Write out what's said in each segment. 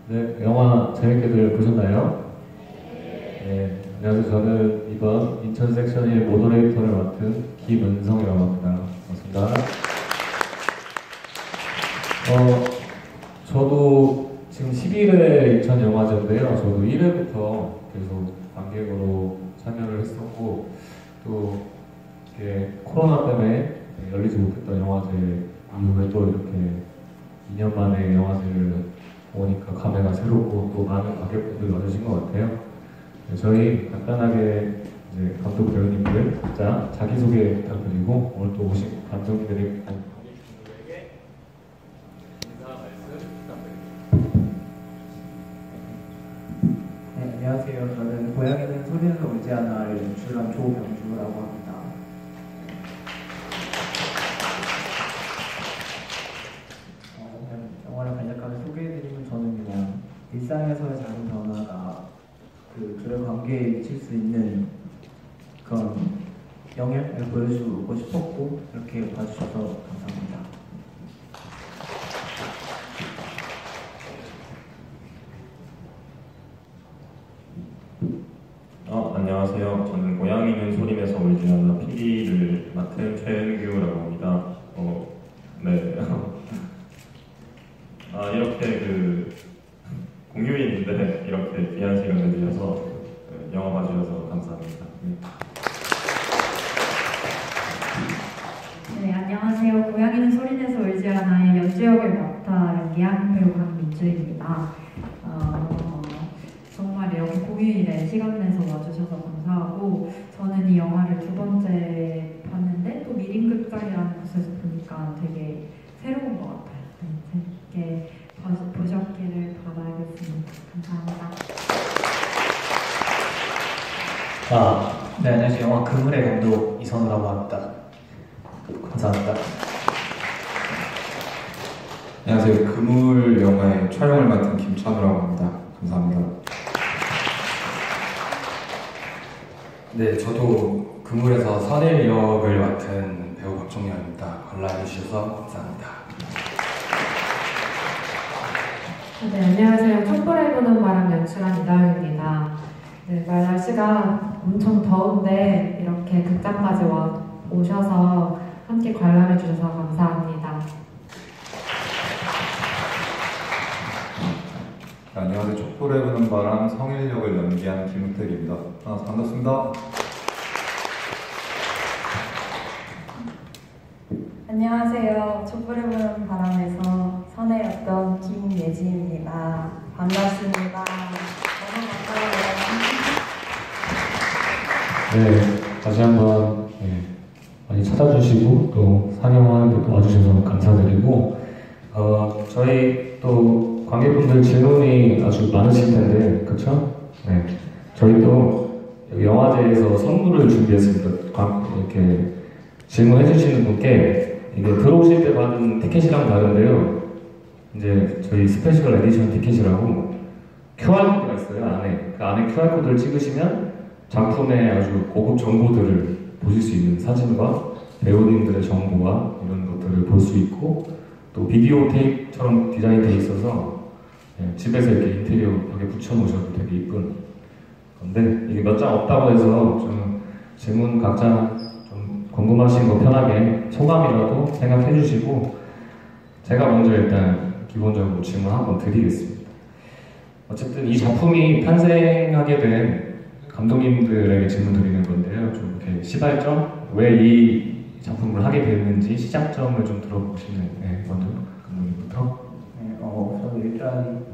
네, 영화 재밌게들 보셨나요? 네, 안녕하세요. 저는 이번 인천 섹션의 모더레이터를 맡은 김은성이라고 합니다. 반갑습니다. 저도 지금 11회 인천 영화제인데요. 저도 1회부터 계속 관객으로 참여를 했었고, 또 이렇게 코로나 때문에 열리지 못했던 영화제 이후에 또 이렇게 2년 만에 영화제를 오니까 감회가 새롭고 또 많은 관객분들이 와주신 것 같아요. 네, 저희 간단하게 이제 감독 배우님들 각자 자기소개 부탁드리고 오늘 또 오신 감독님들이 관객분들에게 인사 말씀 부탁드립니다. 네, 안녕하세요. 저는 고양이는 소리에서 울지 않아를 연출한 조병주라고 합니다. 그냥 영화를 간략하게 소개해드리면 저는 그냥 일상에서의 작은 변화가 그 둘의 관계에 미칠 수 있는 그런 영향을 보여주고 싶었고 이렇게 봐주셔서 감사합니다. 안녕하세요. 저는 고양이는 소림에서 울지 않아 PD를 맡은 최은규라고 합니다. 네. 이렇게 공휴일인데 이렇게 귀한 시간 내주셔서 영화 봐주셔서 감사합니다. 네, 안녕하세요. 고양이는 소리내서 울지 않아의 연주 역을 맡아 연기한 배우 강민주입니다. 정말 이렇게 공휴일에 시간 내서 와주셔서 감사하고, 저는 이 영화를 두 번째 봤는데 또 미림극장이라는 곳에서 보니까 되게 새로운 것 같아요. 네, 재밌게 보셨기를 바라겠습니다. 감사합니다. 네, 안녕하세요. 영화 그물의 감독 이선우라고 합니다. 감사합니다. 안녕하세요. 그물 영화의 촬영을 맡은 김찬우라고 합니다. 감사합니다. 네, 저도 그물에서 선일 역을 맡은 배우 박종현입니다. 관람해주셔서 감사합니다. 네, 안녕하세요. 촛불을 부는 바람 연출한 이다영입니다. 네, 날씨가 엄청 더운데 이렇게 극장까지 오셔서 함께 관람해 주셔서 감사합니다. 안녕하세요. 촛불에 부는 바람 성일역을 연기한 김은택입니다. 반갑습니다. 안녕하세요. 촛불에 부는 바람에서 선혜였던 김예지입니다. 반갑습니다. 너무 반가워요. 네, 다시 한번 많이 찾아주시고 또 상영하는데 또 와주셔서 감사드리고, 저희 또 관객분들 질문이 아주 많으실 텐데, 그렇죠? 네, 저희 또 영화제에서 선물을 준비했습니다. 이렇게 질문해주시는 분께 이게 들어오실 때 받은 티켓이랑 다른데요. 이제 저희 스페셜 에디션 티켓이라고 QR코드가 있어요. 안에 그 안에 QR코드를 찍으시면 작품의 아주 고급 정보들을 보실 수 있는 사진과 배우님들의 정보와 이런 것들을 볼 수 있고, 또 비디오 테이프처럼 디자인되어 있어서 집에서 이렇게 인테리어 벽에 붙여놓으셔도 되게 이쁜 건데, 이게 몇 장 없다고 해서 좀 질문 각자 좀 궁금하신 거 편하게 소감이라도 생각해 주시고, 제가 먼저 일단 기본적으로 질문 한번 드리겠습니다. 어쨌든 이 작품이 탄생하게 된 감독님들에게 질문 드리는 건데요. 좀 이렇게 시발점? 왜 이 작품을 하게 됐는지 시작점을 좀 들어보고 싶네요. 네, 먼저 감독님부터. 네, 저는 일단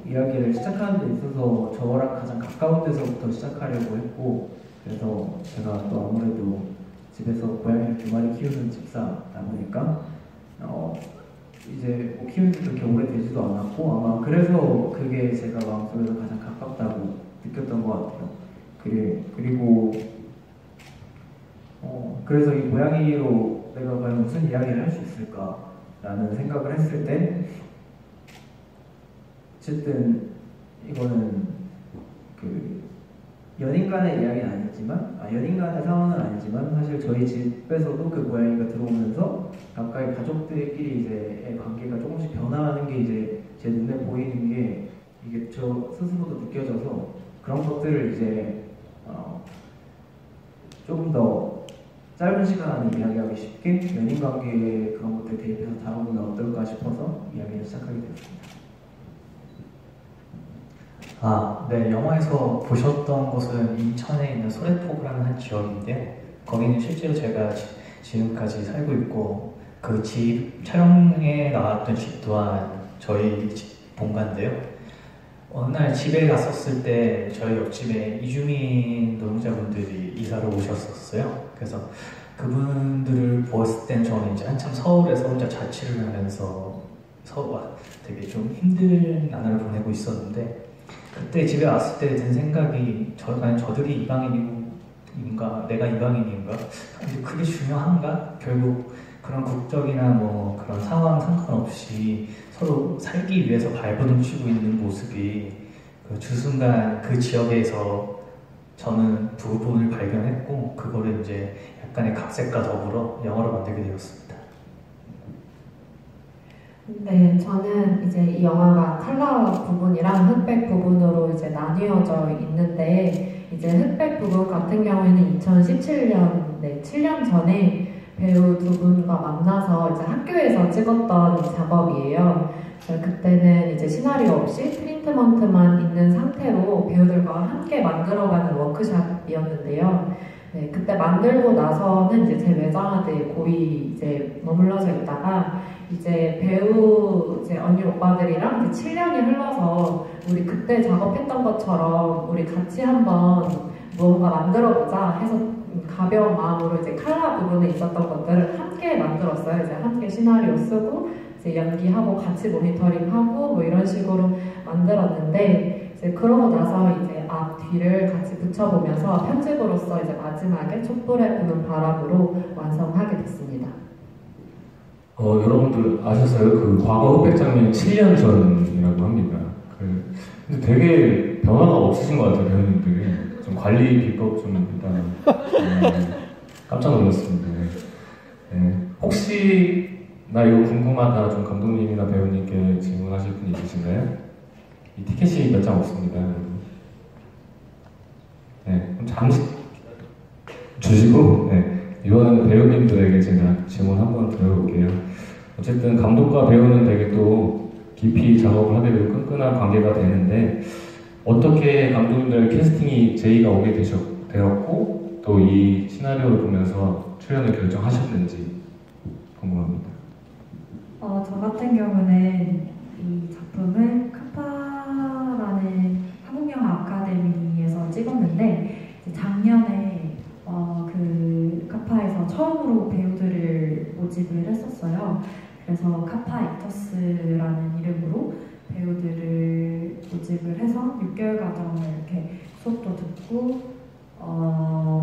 이야기를 시작하는 데 있어서 저랑 가장 가까운 데서부터 시작하려고 했고, 그래서 제가 또 아무래도 집에서 고양이를 2마리 키우는 집사다 보니까 이제 뭐 키운 지 그렇게 오래되지도 않았고, 아마 그래서 그게 제가 마음속에서 가장 가깝다고 느꼈던 것 같아요. 그리고 그래서 이 고양이로 내가 과연 무슨 이야기를 할 수 있을까라는 생각을 했을 때, 어쨌든 이거는 그 연인 간의 이야기는 아니죠. 아니지만 연인 간의 상황은 아니지만 사실 저희 집에서도 그 고양이가 들어오면서 가까이 가족들끼리 이제 관계가 조금씩 변화하는 게 이제 제 눈에 보이는 게 이게 저 스스로도 느껴져서 그런 것들을 이제 조금 더 짧은 시간 안에 이야기하기 쉽게 연인 관계에 그런 것들 대입해서 다루면 어떨까 싶어서 이야기를 시작하게 되었습니다. 네, 영화에서 보셨던 곳은 인천에 있는 소래포구라는 한 지역인데요. 거기는 실제로 제가 지금까지 살고 있고 그 집 촬영에 나왔던 집 또한 저희 집 본가인데요. 어느 날 집에 갔었을 때 저희 옆집에 이주민 노동자분들이 이사를 오셨었어요. 그래서 그분들을 보았을 땐 저는 이제 한참 서울에서 혼자 자취를 하면서 되게 좀 힘든 나날을 보내고 있었는데 그때 집에 왔을 때 든 생각이 과연 저들이 이방인인가 내가 이방인인가 근데 그게 중요한가? 결국 그런 국적이나 뭐 그런 상황 상관없이 서로 살기 위해서 발버둥 치고 있는 모습이 그 주순간 그 지역에서 저는 두 부분을 발견했고 그거를 이제 약간의 각색과 더불어 영화로 만들게 되었습니다. 네, 저는 이제 이 영화가 컬러 부분이랑 흑백 부분으로 이제 나뉘어져 있는데 이제 흑백 부분 같은 경우에는 2017년, 7년 전에 배우 두 분과 만나서 이제 학교에서 찍었던 작업이에요. 그때는 이제 시나리오 없이 트리트먼트만 있는 상태로 배우들과 함께 만들어가는 워크숍이었는데요. 네, 그때 만들고 나서는 이제 제 외장하드에 고이 이제 머물러져 있다가 이제 배우 이제 언니 오빠들이랑 이제 7년이 흘러서 우리 그때 작업했던 것처럼 우리 같이 한번 뭔가 만들어보자 해서 가벼운 마음으로 이제 컬러 부분에 있었던 것들을 함께 만들었어요. 이제 함께 시나리오 쓰고 이제 연기하고 같이 모니터링하고 뭐 이런 식으로 만들었는데 이제 그러고 나서 이제 앞 뒤를 같이 붙여보면서 편집으로서 이제 마지막에 촛불에 부는 바람으로 완성하게 됐습니다. 여러분들 아셨어요? 그 과거 흑백 장면이 7년 전이라고 합니다. 근데 되게 변화가 없으신 것 같아요, 배우님들이. 좀 관리 비법 좀 일단 깜짝 놀랐습니다. 네. 혹시 나 이거 궁금하다 좀 감독님이나 배우님께 질문하실 분 있으신가요? 이 티켓이 몇 장 없습니다. 네, 그럼 잠시 주시고 이번에는 배우님들에게 제가 질문 한번 드려볼게요. 어쨌든 감독과 배우는 되게 또 깊이 작업을 하게 되고 끈끈한 관계가 되는데 어떻게 감독님들 캐스팅이 제의가 오게 되었고 또 이 시나리오를 보면서 출연을 결정하셨는지 궁금합니다. 저 같은 경우는 이 작품을 카파라는 한국영화 아카데미에서 찍었는데 작년에 그 카파에서 처음으로 배우들을 모집을 했었어요. 그래서 카파 액터스라는 이름으로 배우들을 모집을 해서 6개월 과정을 이렇게 수업도 듣고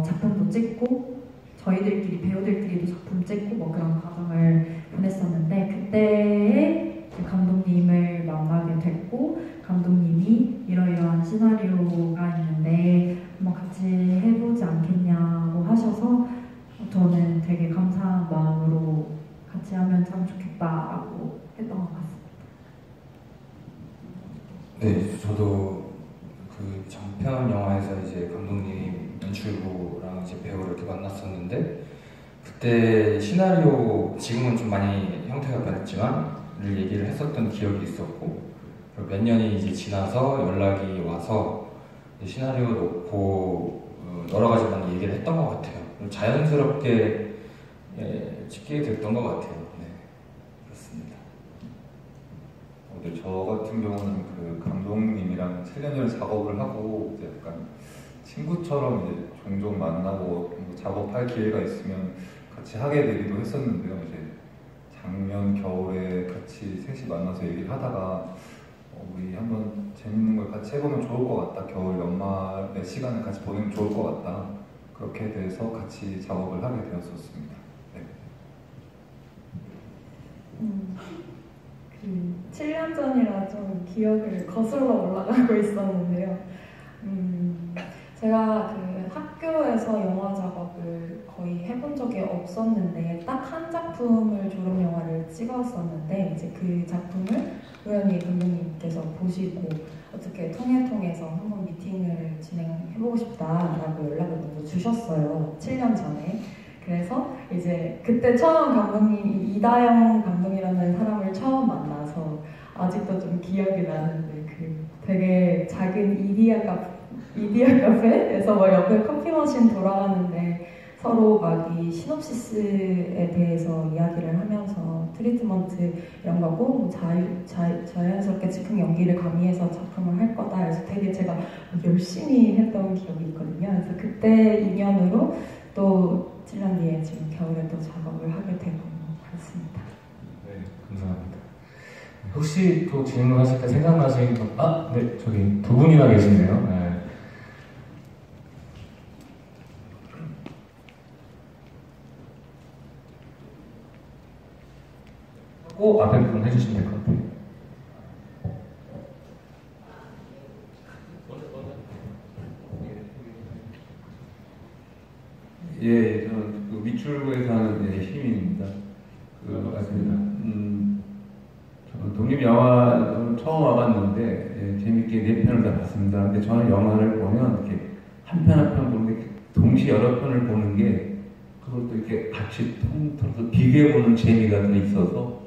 작품도 찍고 저희들끼리 배우들끼리도 작품 찍고 뭐 그런 과정을 보냈었는데 그때에 감독님을 만나게 됐고 감독님이 이러이러한 시나리오가 있는데 한번 같이 해보지 않겠냐고 하셔서 저는 되게 감사한 마음으로 같이 하면 참 좋겠다라고 했던 것 같습니다. 네, 저도 그 장편 영화에서 이제 감독님, 연출부랑 이제 배우를 이렇게 만났었는데 그때 시나리오 지금은 좀 많이 형태가 변했지만 얘기를 했었던 기억이 있었고 몇 년이 이제 지나서 연락이 와서 시나리오 놓고 여러 가지 많이 얘기를 했던 것 같아요. 자연스럽게 찍게 됐던 것 같아요. 네, 그렇습니다. 네, 저 같은 경우는 그 감독님이랑 7년을 작업을 하고 이제 약간 친구처럼 이제 종종 만나고 작업할 기회가 있으면 같이 하게 되기도 했었는데요. 이제 작년 겨울에 같이 셋이 만나서 얘기를 하다가 우리 한번 재밌는 걸 같이 해보면 좋을 것 같다. 겨울 연말에 시간을 같이 보내면 좋을 것 같다. 그렇게 돼서 같이 작업을 하게 되었었습니다. 네. 7년 전이라 좀 기억을 거슬러 올라가고 있었는데요. 제가 그 학교에서 영화 작업을 거의 해본 적이 없었는데 딱 한 작품을 졸업 영화를 찍었었는데 이제 그 작품을 우연히 감독님께서 보시고 어떻게 통해서 한번 미팅을 진행해보고 싶다라고 연락을 먼저 주셨어요. 7년 전에. 그래서 이제 그때 처음 감독님 이다영 감독이라는 사람을 처음 만나서 아직도 좀 기억이 나는데 그 되게 작은 이디야 카페에서 막 옆에 커피 머신 돌아가는데 서로 막 이 시놉시스에 대해서 이야기를 하면서 트리트먼트 이런 거고 뭐 자연스럽게 즉흥 연기를 가미해서 작품을 할 거다. 그래서 되게 제가 열심히 했던 기억이 있거든요. 그래서 그때 인연으로 또 7년 뒤에 지금 겨울에 또 작업을 하게 되고 그렇습니다. 네, 감사합니다. 혹시 또 질문하실 때 생각나시는 거? 네, 저기 두 분이나 계시네요. 네. 꼭 앞에 분 해주시면 될 것 같아요. 예, 저는 그 미출구에서 하는 시민입니다. 맞습니다. 저는 독립영화 처음 와봤는데 재밌게 4편을 다 봤습니다. 근데 저는 영화를 보면 이렇게 한 편 한 편 보는 게 동시에 여러 편을 보는 게 그것도 이렇게 같이 통틀어서 비교해보는 재미가 더 있어서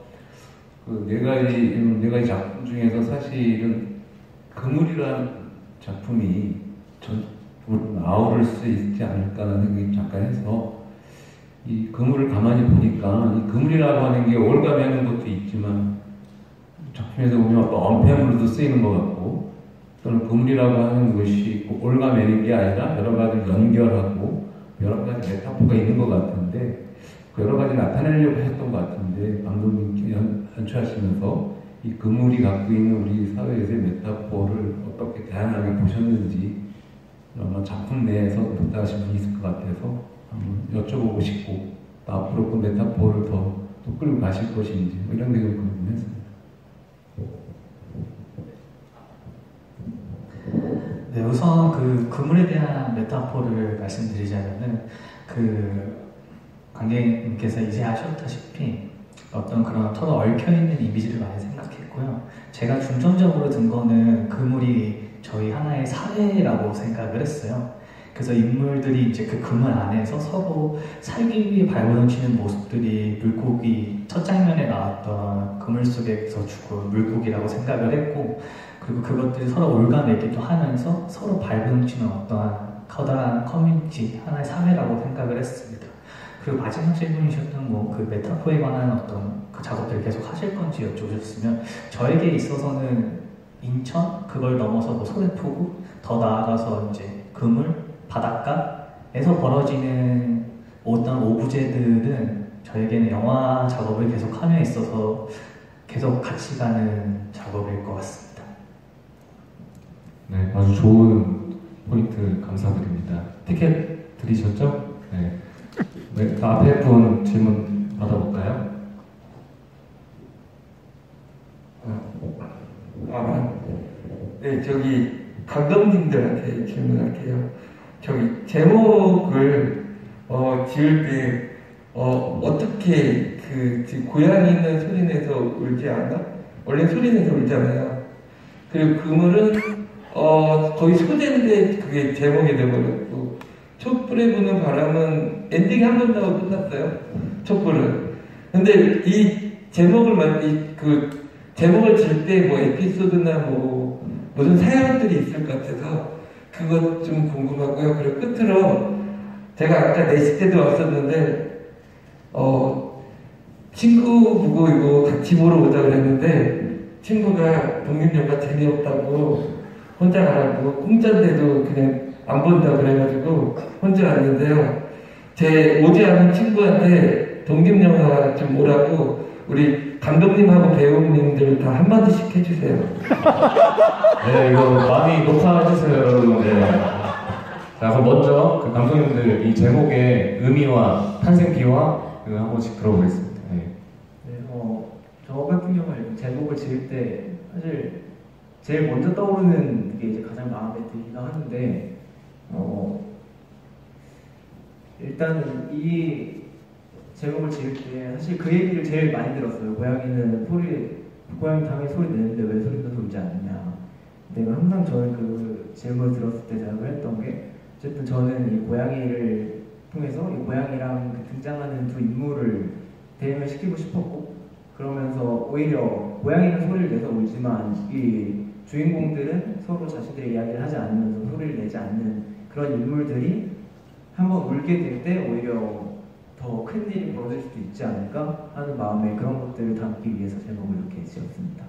그 네 가지 작품 중에서 사실은 그물이라는 작품이 전부를 아우를 수 있지 않을까라는 생각이 잠깐 해서 이 그물을 가만히 보니까 이 그물이라고 하는 게 올가미 하는 것도 있지만 작품에서 보면 어떤 언패물로도 쓰이는 것 같고 또는 그물이라고 하는 것이 올가매는 게 아니라 여러 가지를 연결하고 여러 가지 메타포가 있는 것 같은데 그 여러 가지 나타내려고 했던 것 같은데 감독님께 연출하시면서 이 그물이 갖고 있는 우리 사회에서의 메타포를 어떻게 다양하게 보셨는지 아마 작품 내에서 독특하신 분이 있을 것 같아서 한번 여쭤보고 싶고 또 앞으로 그 메타포를 더 끌고 가실 것인지 이런 게 좀 궁금했습니다. 네, 우선 그 그물에 대한 메타포를 말씀드리자면은 그 관객님께서 이제 아셨다시피 어떤 그런 서로 얽혀있는 이미지를 많이 생각했고요. 제가 중점적으로 든 거는 그물이 저희 하나의 사회라고 생각을 했어요. 그래서 인물들이 이제 그 그물 안에서 서로 살기 위해 발버둥치는 모습들이 물고기 첫 장면에 나왔던 그물 속에서 죽은 물고기라고 생각을 했고 그리고 그것들이 서로 올가매기도 하면서 서로 발버둥치는 어떠한 커다란 커뮤니티, 하나의 사회라고 생각을 했습니다. 그리고 마지막 질문이셨던 그 메타포에 관한 어떤 그 작업들을 계속 하실 건지 여쭤보셨으면 저에게 있어서는 인천, 그걸 넘어서 뭐 소래포구, 더 나아가서 이제 그물, 바닷가에서 벌어지는 어떤 오브제들은 저에게는 영화 작업을 계속 함에 있어서 계속 같이 가는 작업일 것 같습니다. 네, 아주 좋은 포인트 감사드립니다. 티켓 드리셨죠? 네. 네, 앞에 분 질문 받아볼까요? 네, 저기 감독님들한테 질문할게요. 저기 제목을 지을 때 어떻게 고양이는 소리내서 울지 않아? 원래 소리내서 울잖아요. 그리고 그물은 거의 소재인데 그게 제목이 돼버렸고 촛불에 부는 바람은 엔딩 한 번 나오고 끝났어요. 촛불은. 근데 이 제목을 제목을 질 때 뭐 에피소드나 뭐 무슨 사연들이 있을 것 같아서 그것 좀 궁금하고요. 그리고 끝으로 제가 아까 4시 때도 왔었는데 친구 보고 이거 같이 보러 오자 그랬는데 친구가 독립영화 재미없다고 혼자 가라고 공짜인데도 그냥 안 본다 그래가지고 혼자 왔는데요. 제 오지 않은 친구한테 독립영화 좀 오라고 우리 감독님하고 배우님들 다 한마디씩 해주세요. 네, 이거 많이 녹화해주세요, 여러분. 네. 자, 그럼 먼저 그 감독님들 이 제목의 의미와 탄생기와 한 번씩 들어보겠습니다. 네. 저 같은 경우는 제목을 지을 때 사실 제일 먼저 떠오르는 게 이제 가장 마음에 들기도 하는데 일단은 이 제목을 지을 때 사실 그 얘기를 제일 많이 들었어요. 고양이 당연히 소리 내는데 왜 소리도 울지 않느냐. 근데 항상 저는 그 질문을 들었을 때 생각을 했던 게, 어쨌든 저는 이 고양이를 통해서 이 고양이랑 그 등장하는 두 인물을 대면시키고 싶었고, 그러면서 오히려 고양이는 소리를 내서 울지만 이 주인공들은 서로 자신들의 이야기를 하지 않으면서 소리를 내지 않는 그런 인물들이 한번 울게 될 때 오히려 더 큰 일이 벌어질 수도 있지 않을까 하는 마음에 그런 것들을 담기 위해서 제목을 이렇게 지었습니다.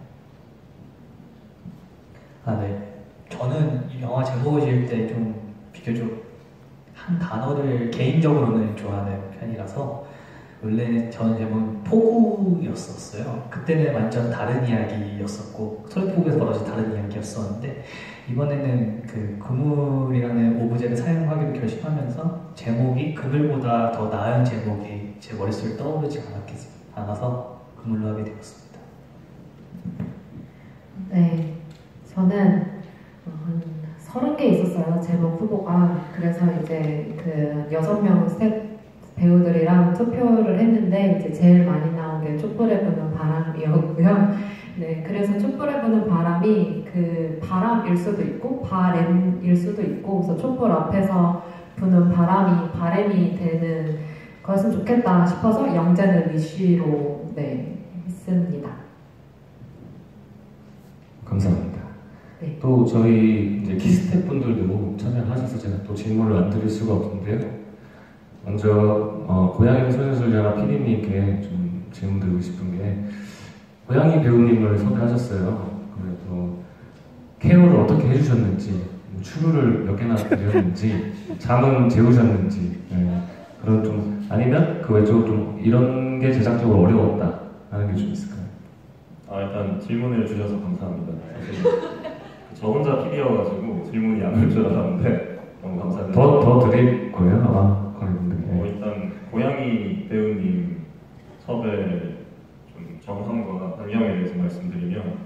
네. 저는 이 영화 제목을 지을 때 좀 비교적 한 단어를 개인적으로는 좋아하는 편이라서, 원래 저는 제목은 폭우였었어요. 그때는 완전 다른 이야기였었고, 소래폭우에서 벌어진 다른 이야기였었는데, 이번에는 그 그물이라는 오브제를 사용하기로 결심하면서 제목이 그물보다 더 나은 제목이 제 머릿속에 떠오르지 않아서 그물로 하게 되었습니다. 네, 저는 한 30개 있었어요, 제목 후보가. 그래서 이제 그 6명 스텝 배우들이랑 투표를 했는데, 이제 제일 많이 나온 게 촛불에 부는 바람이었고요. 네, 그래서 촛불에 부는 바람이 그 바람일 수도 있고 바램일 수도 있고, 그래서 촛불 앞에서 부는 바람이 되는 거였으면 좋겠다 싶어서 영재는 위시로 했습니다. 감사합니다. 네. 또 저희 이제 키스텝 분들도 참여하셔서 제가 또 질문을 안 드릴 수가 없는데요. 먼저 고양이 소녀소녀나 PD님께 좀 질문 드리고 싶은 게, 고양이 배우님을 섭외하셨어요. 그래서 케어를 어떻게 해주셨는지, 추루를 몇 개나 드렸는지, 잠은 재우셨는지, 그런 좀, 아니면 그 외적으로 좀 이런 게 제작적으로 어려웠다 하는 게 좀 있을까요? 일단 질문을 주셔서 감사합니다. 사실 저 혼자 PD여가지고 질문이 안 올 줄 알았는데 너무 감사드립니다. 더 드릴 거예요, 아마. 일단 고양이 배우님 섭외 좀 정황과 환경에 대해서 말씀드리면,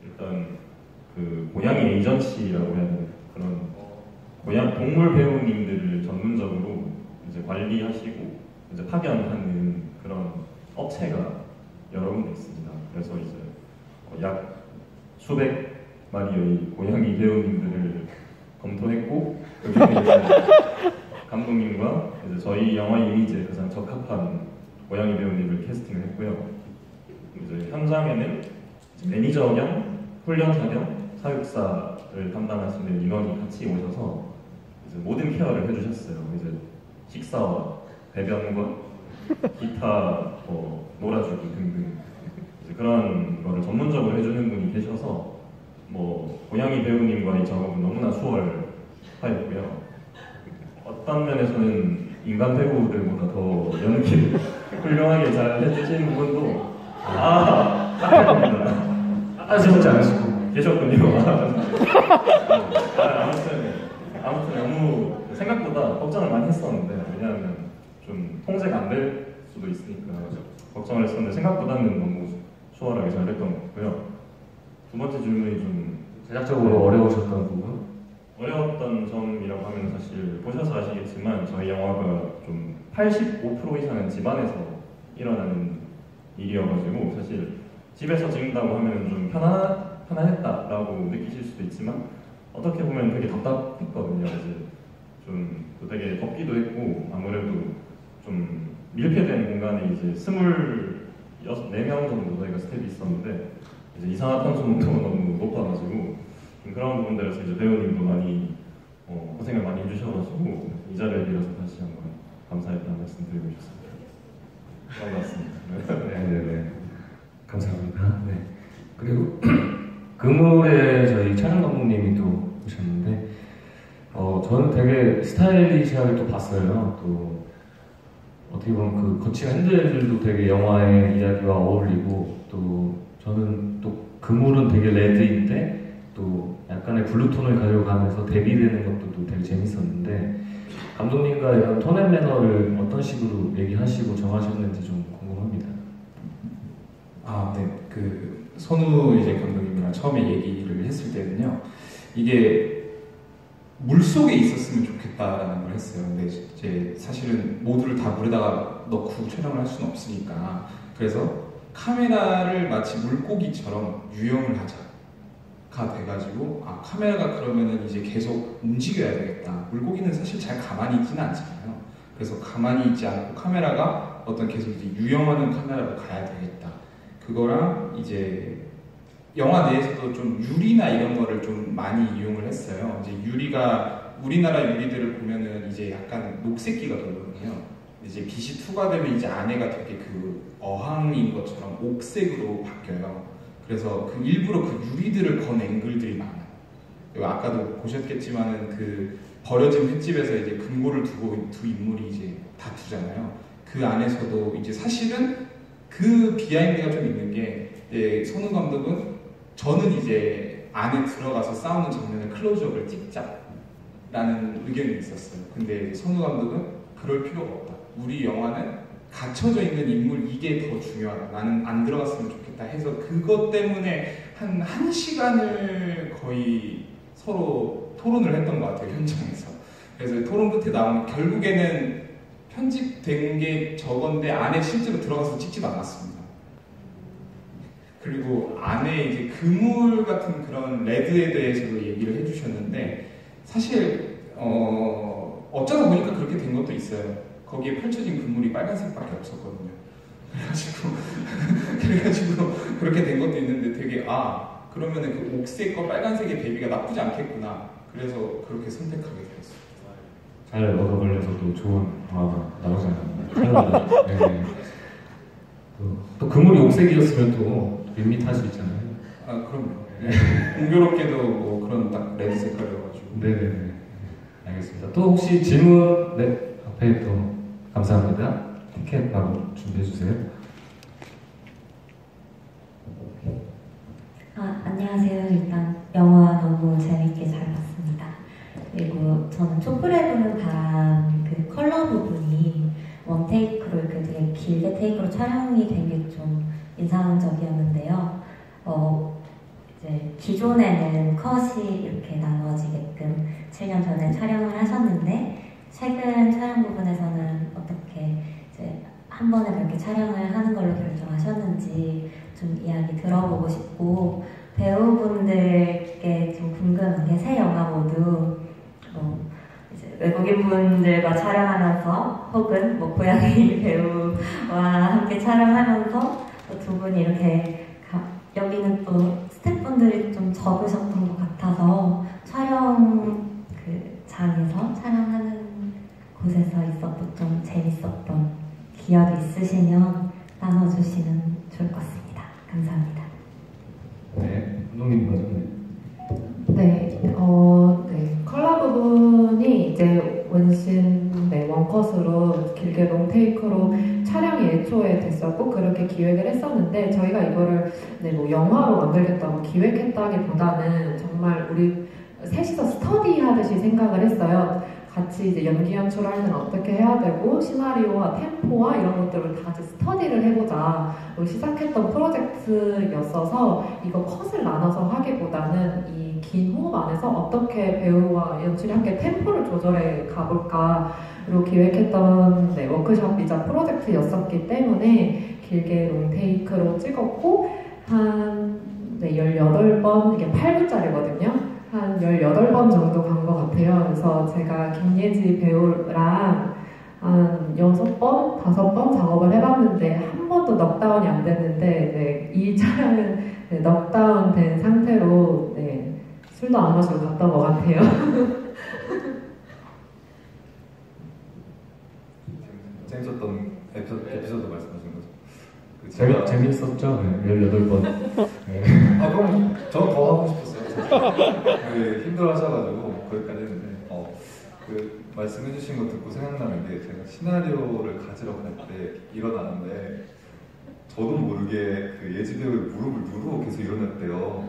일단 그 고양이 에이전시라고 해야 되나, 그런 동물 배우님들을 전문적으로 이제 관리하시고 이제 파견하는 그런 업체가 여러 군데 있습니다. 그래서 이제 약 수백 마리의 고양이 배우님들을 검토했고, 그 중에 감독님과 이제 저희 영화 이미지에 가장 적합한 고양이 배우님을 캐스팅을 했고요. 이제 현장에는 매니저 겸 훈련사 겸 사육사를 담당하시는 인원이 같이 오셔서 이제 모든 케어를 해주셨어요. 이제 식사와 배변과 기타 놀아주기 등등 이제 그런 거를 전문적으로 해주는 분이 계셔서 고양이 배우님과의 작업은 너무나 수월하였고요. 어떤 면에서는 인간 배우들보다 더 연기를 훌륭하게 잘 해주시는 부분도 딱합니다. 진짜 않으시고 계셨군요. 아무튼 너무 생각보다 걱정을 많이 했었는데, 왜냐하면 좀 통제가 안 될 수도 있으니까 걱정을 했었는데 생각보다는 너무 수월하게 잘 됐던 것 같고요. 두 번째 질문이 좀 제작적으로 어려우셨던 부분? 어려웠던 점이라고 하면, 사실 보셔서 아시겠지만 저희 영화가 좀 85% 이상은 집안에서 일어나는 일이어가지고, 사실 집에서 찍는다고 하면 좀 편안했다라고 느끼실 수도 있지만, 어떻게 보면 되게 답답했거든요. 이제 좀 되게 덥기도 했고, 아무래도 좀 밀폐된 공간에 이제 24명 정도 저희가 스텝이 있었는데, 이제 이산화탄소 농도가 너무 높아가지고 그런 부분들에서 이제 배우님도 많이 고생을 많이 해주셔가지고 이 자리에 빌어서 다시 한번 감사했다는 말씀 드리고 싶습니다. 그런 것 같습니다. 네네네. 감사합니다. 네. 그리고 그물에 저희 촬영 감독님이 또 오셨는데, 저는 되게 스타일리시하게 또 봤어요. 또 어떻게 보면 그 거친 핸들들도 되게 영화의 이야기와 어울리고, 또 저는 또 그물은 되게 레드인데 또 약간의 블루톤을 가져가면서 대비되는 것도 또 되게 재밌었는데, 감독님과 이런 톤 앤 매너를 어떤 식으로 얘기하시고 정하셨는지 좀 궁금합니다. 네. 선우 이제 감독님이랑 처음에 얘기를 했을 때는요, 이게 물속에 있었으면 좋겠다라는 걸 했어요. 근데 이제 사실은 모두를 다 물에다가 넣고 촬영을 할 수는 없으니까 그래서 카메라를 마치 물고기처럼 유영을 하자가 돼가지고 카메라가 그러면은 이제 계속 움직여야 되겠다. 물고기는 사실 잘 가만히 있지는 않잖아요. 그래서 가만히 있지 않고 카메라가 어떤 계속 이제 유영하는 카메라로 가야 되겠다. 그거랑 이제 영화 내에서도 좀 유리나 이런 거를 좀 많이 이용을 했어요. 이제 유리가 우리나라 유리들을 보면은 이제 약간 녹색기가 돌거든요. 이제 빛이 투과되면 이제 안에가 되게 그 어항인 것처럼 옥색으로 바뀌어요. 그래서 그 일부러 그 유리들을 건 앵글들이 많아요. 그리고 아까도 보셨겠지만은 그 버려진 횟집에서 이제 금고를 두고 두 인물이 이제 다투잖아요. 그 안에서도 이제 사실은 그 비하인드가 좀 있는 게 이제 손흥 감독은 저는 이제 안에 들어가서 싸우는 장면을 클로즈업을 찍자라는 의견이 있었어요. 근데 손흥 감독은 그럴 필요가 없다. 우리 영화는 갇혀져 있는 인물 이게 더 중요하다. 나는 안 들어갔으면 좋겠다 해서 그것 때문에 한 1시간을 거의 서로 토론을 했던 것 같아요. 현장에서. 그래서 토론 끝에 나오면 결국에는 편집된 게 저건데 안에 실제로 들어가서 찍지도 않았습니다. 그리고 안에 이제 그물 같은 그런 레드에 대해서도 얘기를 해주셨는데 사실 어쩌다 보니까 그렇게 된 것도 있어요. 거기에 펼쳐진 그물이 빨간색밖에 없었거든요. 그래가지고 그렇게 된 것도 있는데 되게 그러면은 그 옥색과 빨간색의 대비가 나쁘지 않겠구나. 그래서 그렇게 선택하게 되었어요. 잘 얻어 걸려서도 좋은 영화가 나오지 않았나. 네. 또 그물이 옥색이었으면 또 밋밋할 수 있잖아요. 그럼요. 네. 공교롭게도 뭐 그런 딱 레드 색깔이어가지고. 네네네. 알겠습니다. 또 혹시 질문? 네, 앞에 또 감사합니다. 티켓 바로 준비해 주세요. 안녕하세요. 일단 영화 너무 재밌게 잘 봤습니다. 그리고 저는 촛불에 부는 바람 그 컬러 부분이 원테이크로 이렇게 되게 길게 테이크로 촬영이 된 게 좀 인상적이었는데요. 이제 기존에는 컷이 이렇게 나누어지게끔 7년 전에 촬영을 하셨는데 최근 촬영 부분에서는 어떻게 이제 한 번에 그렇게 촬영을 하는 걸로 결정하셨는지 좀 이야기 들어보고 싶고 배우분들께 좀 궁금한 게 새 영화 모두 이제 외국인 분들과 촬영하면서 혹은 뭐 고양이 배우와 함께 촬영하면서 또 두 분이 이렇게 여기는 또 스태프분들이 좀 적으셨던 것 같아서 촬영 그 장에서 촬영하는 곳에서 있었던 좀 재밌었던 기억이 있으시면 나눠주시면 좋을 것 같습니다. 감사합니다. 네, 감독님 먼저. 네, 네. 컬러 부분이 이제 원신 원컷으로 길게 롱테이크로 촬영이 애초에 됐었고 그렇게 기획을 했었는데 저희가 이거를 뭐 영화로 만들겠다고 기획했다기보다는 정말 우리 셋이서 스터디하듯이 생각을 했어요. 같이 이제 연기 연출을 할 때는 어떻게 해야 되고 시나리오와 템포와 이런 것들을 다 스터디를 해보자 시작했던 프로젝트였어서 이거 컷을 나눠서 하기보다는 이 긴 호흡 안에서 어떻게 배우와 연출이 함께 템포를 조절해 가볼까로 기획했던 워크숍이자 프로젝트였었기 때문에 길게 롱테이크로 찍었고 한 18번, 이게 8분짜리거든요. 한 18번 정도 간 것 같아요. 그래서 제가 김예지 배우랑 한 6번, 5번 작업을 해봤는데 한 번도 넉다운이 안 됐는데 이 촬영은 넉다운 된 상태로 술도 안 마시고 갔던 것 같아요. 재밌었던 에피소드 말씀하신 거죠? 재밌었죠? 네, 18번. 네. 그럼 저는 더 하고 싶었어요. 힘들어 하셔가지고 거기까지 했는데 그 말씀해주신 거 듣고 생각나는 게 제가 시나리오를 가지러 갈 때 일어나는데 저도 모르게 그 예지 배우의 무릎을 누르고 계속 일어났대요.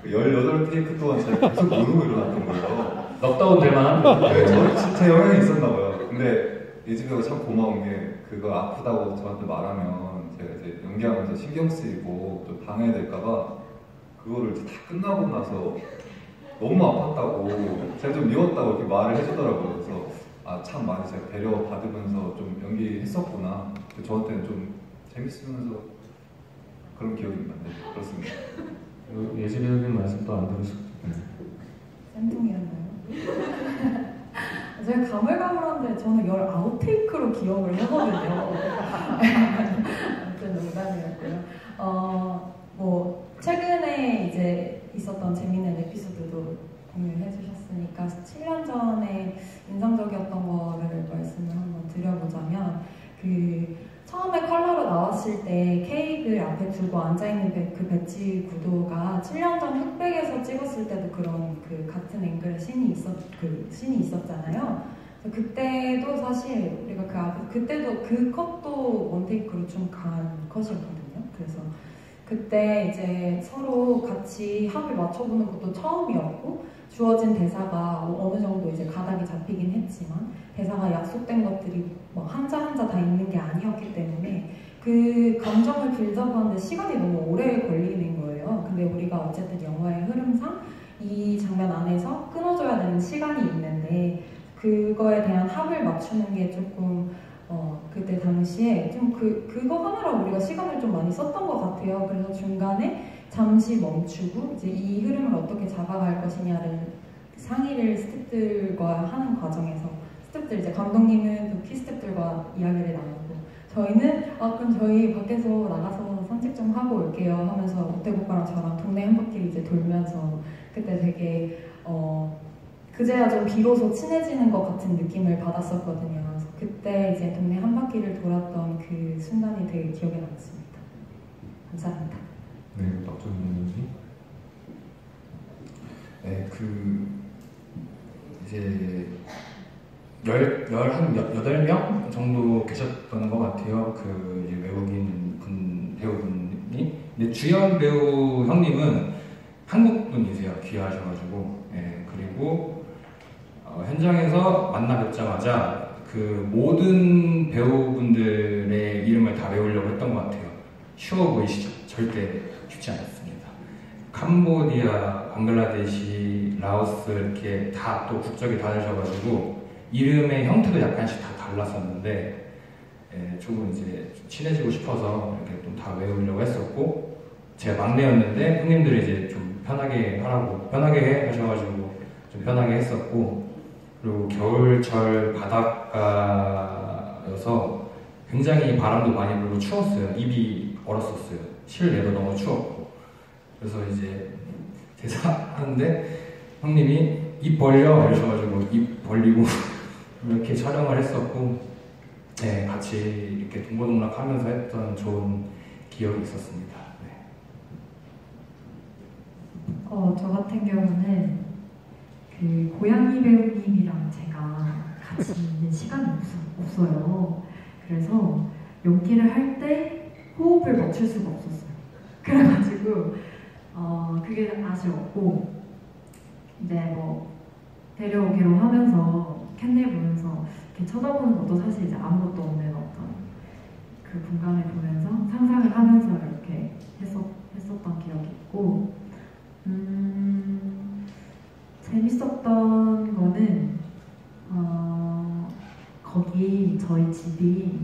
18테이크 동안 제가 계속 누르고 일어났던 거예요. 넉다운 될 만한? 네, 저는 진짜 영향이 있었나 봐요. 근데 예지 배우가 참 고마운 게 그거 아프다고 저한테 말하면 제가 이제 연기하면서 신경 쓰이고 또 방해될까봐 그거를 이제 다 끝나고 나서 너무 아팠다고 제가 좀 미웠다고 이렇게 말을 해주더라고요. 그래서 아, 참 많이 제가 배려받으면서 좀 연기했었구나. 저한테는 좀 재밌으면서 그런 기억이 있는데 그렇습니다. 예진이 형님 말씀도 안 들으셨죠? 쌤통이었나요? 제가 가물가물한데 저는 19테이크로 기억을 하거든요. 아무튼 농담이었고요. 뭐 최근에 이제 있었던 재미있는 에피소드도 공유해 주셨으니까 7년 전에 인상적이었던 거를 말씀을 한번 드려보자면 처음에 컬러로 나왔을 때 케이크를 앞에 두고 앉아있는 그 배치 구도가 7년 전 흑백에서 찍었을 때도 그런 같은 앵글의 씬이 있었잖아요. 그때도 사실 우리가 그때도 그 컷도 원테이크로 좀 간 컷이었거든요. 그래서 그때 이제 서로 같이 합을 맞춰보는 것도 처음이었고 주어진 대사가 어느 정도 이제 가닥이 잡히긴 했지만 대사가 약속된 것들이 뭐 한자 한자 다 있는 게 아니었기 때문에 그 감정을 빌드업하는데 시간이 너무 오래 걸리는 거예요. 근데 우리가 어쨌든 영화의 흐름상 이 장면 안에서 끊어줘야 되는 시간이 있는데 그거에 대한 합을 맞추는 게 조금 그때 당시에 좀 그거 하느라 우리가 시간을 좀 많이 썼던 것 같아요. 그래서 중간에 잠시 멈추고 이제 이 흐름을 어떻게 잡아갈 것이냐를 상의를 스태프들과 하는 과정에서 스태프들 이제 감독님은 또 피스태프들과 이야기를 나누고 저희는 그럼 저희 밖에서 나가서 산책 좀 하고 올게요 하면서 오태국과랑 저랑 동네 한 바퀴를 이제 돌면서 그때 되게 그제야 좀 비로소 친해지는 것 같은 느낌을 받았었거든요. 그래서 그때 이제 동네 한 바퀴를 돌았던 그 순간이 되게 기억에 남습니다. 감사합니다. 네, 박정민 씨. 네, 이제 8명 정도 계셨던 것 같아요. 이제 외국인 배우분이. 근데 주연 배우 형님은 한국 분이세요. 귀하셔가지고. 네, 그리고 현장에서 만나 뵙자마자 모든 배우분들의 이름을 다 외우려고 했던 것 같아요. 쉬워 보이시죠? 절대 쉽지 않았습니다. 캄보디아, 방글라데시, 라오스 이렇게 다 또 국적이 다르셔가지고 이름의 형태도 약간씩 다 달랐었는데 조금 이제 친해지고 싶어서 이렇게 좀 다 외우려고 했었고 제가 막내였는데 형님들이 이제 좀 편하게 하셔가지고 좀 편하게 했었고 그리고 겨울철 바닷가여서 굉장히 바람도 많이 불고 추웠어요. 입이 얼었었어요. 실내도 너무 추웠고 그래서 이제 대사하는데 형님이 입 벌려 이러셔가지고 입 벌리고 이렇게 촬영을 했었고 네, 같이 이렇게 동고동락하면서 했던 좋은 기억이 있었습니다. 네. 저 같은 경우는 고양이 배우님이랑 제가 같이 있는 시간이 없어요. 그래서 연기를 할 때 호흡을 맞출 수가 없었어요. 그래가지고 그게 아쉬웠고 이제 뭐 데려오기로 하면서 캔넬 보면서 이렇게 쳐다보는 것도 사실 이제 아무것도 없는 어떤 그 공간을 보면서 상상을 하면서 이렇게 했었던 기억이 있고 재밌었던 거는 거기 저희 집이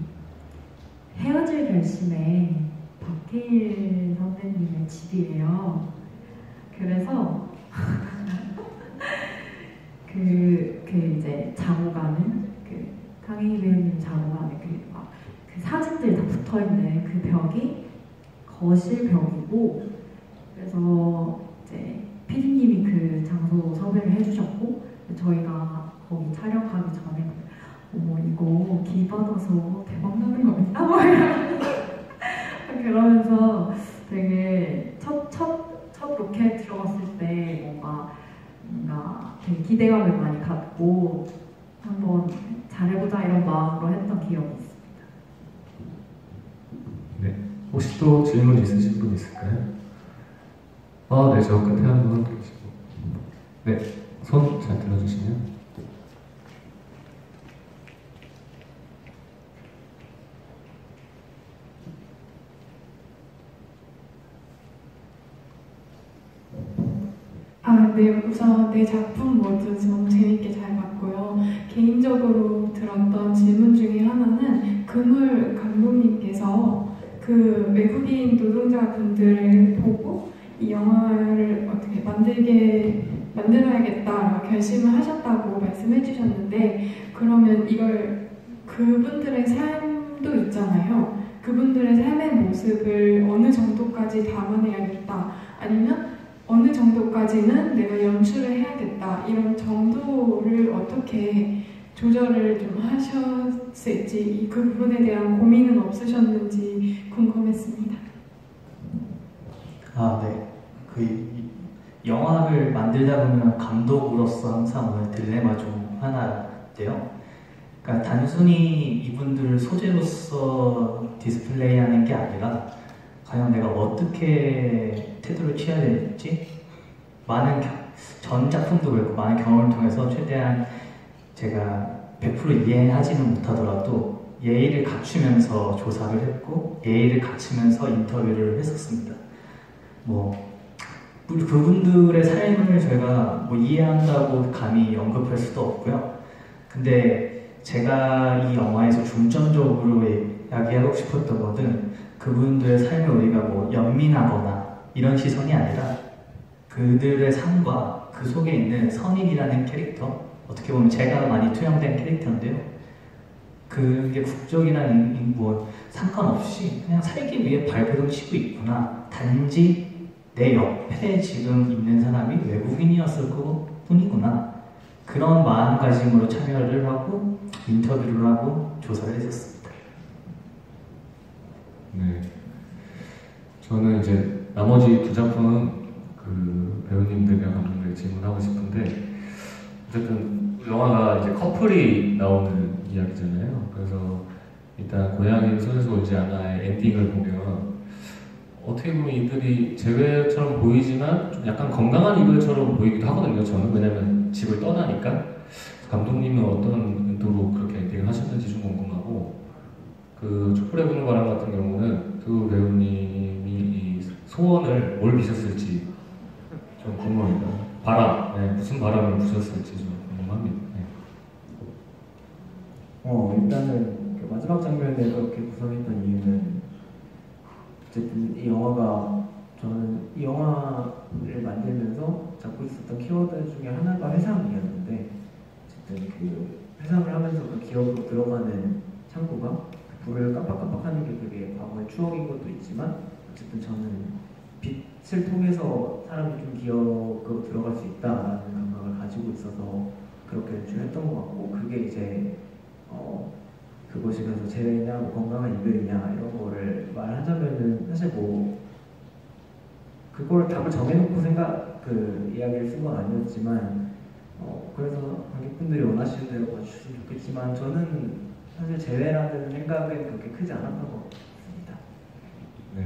헤어질 결심에 박해일 선배님의 집이에요. 그래서 이제 자고 가는 강희 배우님 자고 가는 그 사진들이 다 붙어 있는 그 벽이 거실 벽이고 그래서 이제 PD님이 그 장소 섭외를 해주셨고 저희가 거기 촬영하기 전에 어머 이거 기 받아서 대박 나는 거 아니야? 그러면서 되게 첫 로켓 들어갔을 때 뭔가 되게 기대감을 많이 갖고 한번 잘해보자 이런 마음으로 했던 기억이 있습니다. 네, 혹시 또 질문 있으신 분 있을까요? 네, 저 끝에 한 분 계시고. 네, 손 잘 들어주시면. 네, 우선 내 작품 모두 너무 재밌게 잘 봤고요. 개인적으로 들었던 질문 중에 하나는 금을 감독님께서 그 외국인 노동자분들을 보고 이 영화를 어떻게 만들어야겠다 결심을 하셨다고 말씀해 주셨는데, 그러면 이걸 그분들의 삶도 있잖아요. 그분들의 삶의 모습을 어느 정도까지 담아내야겠다, 아니면 어느 정도까지는 내가 연출을 해야겠다, 이런 정도를 어떻게 조절을 좀 하셨을지, 그 부분에 대한 고민은 없으셨는지 궁금했습니다. 네. 이 영화를 만들다 보면 감독으로서 항상 오는 딜레마 중 하나인데요. 그러니까 단순히 이분들을 소재로서 디스플레이하는 게 아니라 과연 내가 어떻게 태도를 취해야 될지, 전 작품도 그렇고 많은 경험을 통해서 최대한 제가 100% 이해하지는 못하더라도 예의를 갖추면서 조사를 했고 예의를 갖추면서 인터뷰를 했었습니다. 그분들의 삶을 저희가 이해한다고 감히 언급할 수도 없고요. 근데 제가 이 영화에서 중점적으로 이야기하고 싶었던 것은 그분들의 삶을 우리가 연민하거나 이런 시선이 아니라 그들의 삶과 그 속에 있는 선인이라는 캐릭터, 어떻게 보면 제가 많이 투영된 캐릭터인데요. 그게 국적이나 상관없이 그냥 살기 위해 발버둥 치고 있구나. 단지 내 옆에 지금 있는 사람이 외국인이었을 뿐이구나. 그런 마음가짐으로 참여를 하고 인터뷰를 하고 조사를 했었습니다. 네. 저는 이제 나머지 두 작품은 그 배우님들이랑 감독님에게 질문하고 싶은데, 어쨌든 영화가 이제 커플이 나오는 이야기잖아요. 그래서 일단 고양이는 손에서 울지 않아의 엔딩을 보면 어떻게 보면 이들이 재회처럼 보이지만 좀 약간 건강한 이별처럼 보이기도 하거든요. 저는 왜냐면 집을 떠나니까. 감독님은 어떤 의도로 그렇게 엔딩을 하셨는지 좀 궁금하고, 그 촛불에 부는 바람 같은 경우는 두 배우님이 이 소원을 뭘 비셨을지 좀 궁금합니다. 무슨 바람을 부셨을지 좀 궁금합니다. 일단은 그 마지막 장면에 그렇게 구성했던 이유는, 어쨌든 이 영화가, 저는 이 영화를 만들면서 잡고 있었던 키워드 중에 하나가 회상이었는데, 어쨌든 그 회상을 하면서 그 기억으로 들어가는 창구가 불을 깜빡깜빡하는 게 그게 과거의 추억인 것도 있지만, 어쨌든 저는 빛을 통해서 사람이 좀 기억으로 들어갈 수 있다라는 감각을 가지고 있어서 그렇게 연출했던 것 같고, 그게 이제 그것이 그래서 재회냐 건강한 이별이냐 이런 거를 말하자면은 사실 그걸 답을 정해놓고 이야기를 쓴 건 아니었지만, 그래서 관객분들이 원하시는 대로 봐주셨으면 좋겠지만, 저는 사실 재회라는 생각은 그렇게 크지 않았던 것 같습니다. 네.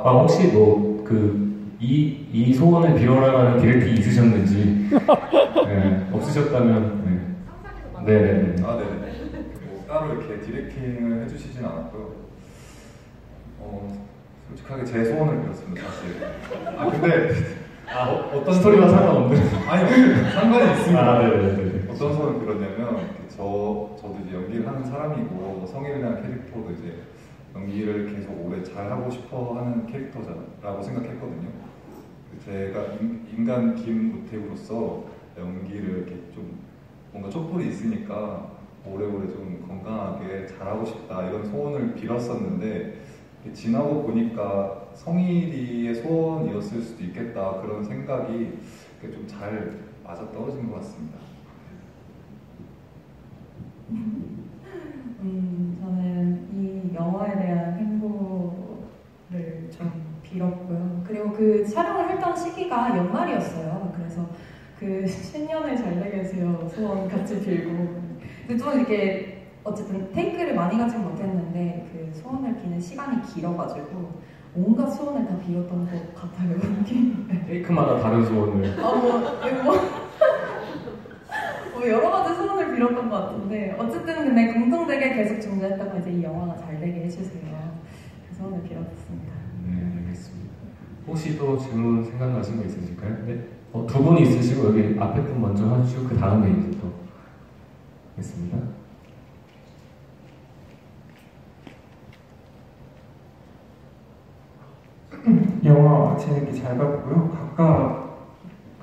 혹시 이 소원을 빌어라라는 디렉팅이 있으셨는지, 네, 없으셨다면, 네네네. 따로 이렇게 디렉팅을 해주시진 않았고요. 솔직하게 제 소원을 빌었습니다, 사실. 근데 어떤 스토리와 상관없는? 아니요, 상관이 있습니다. 네네네. 어떤 소원을 빌었냐면, 저도 이제 연기를 하는 사람이고 성일이라는 캐릭터도 이제 연기를 계속 오래 잘하고 싶어 하는 캐릭터라고 생각했거든요. 제가 인간 김우택으로서 연기를 이렇게 좀 뭔가 촛불이 있으니까 오래오래 좀 건강하게 잘하고 싶다, 이런 소원을 빌었었는데, 지나고 보니까 성일이의 소원이었을 수도 있겠다, 그런 생각이 좀 잘 맞아떨어진 것 같습니다. 저는 이 영화에 대한 행복을 좀 빌었고요. 그리고 그 촬영을 했던 시기가 연말이었어요. 그래서 그 신년을 잘 되게 해주세요 소원 같이 빌고. 근데 좀 이렇게 어쨌든 테이크를 많이 가지 못했는데 그 소원을 비는 시간이 길어가지고 온갖 소원을 다 빌었던 것 같아요. 테이크마다 다른 소원을. 여러 가지 소원을 빌었던 것 같은데, 어쨌든 근데 공통되게 계속 존재했던 건 이제 이 영화가 잘 되게 해주세요. 그 소원을 빌었습니다. 네, 알겠습니다. 혹시 또 질문 생각나신 거 있으실까요? 네. 두 분 있으시고 여기 앞에 분 먼저 하시고 그 다음에 이제 또 하겠습니다. 영화 재밌게 잘 봤고요. 각각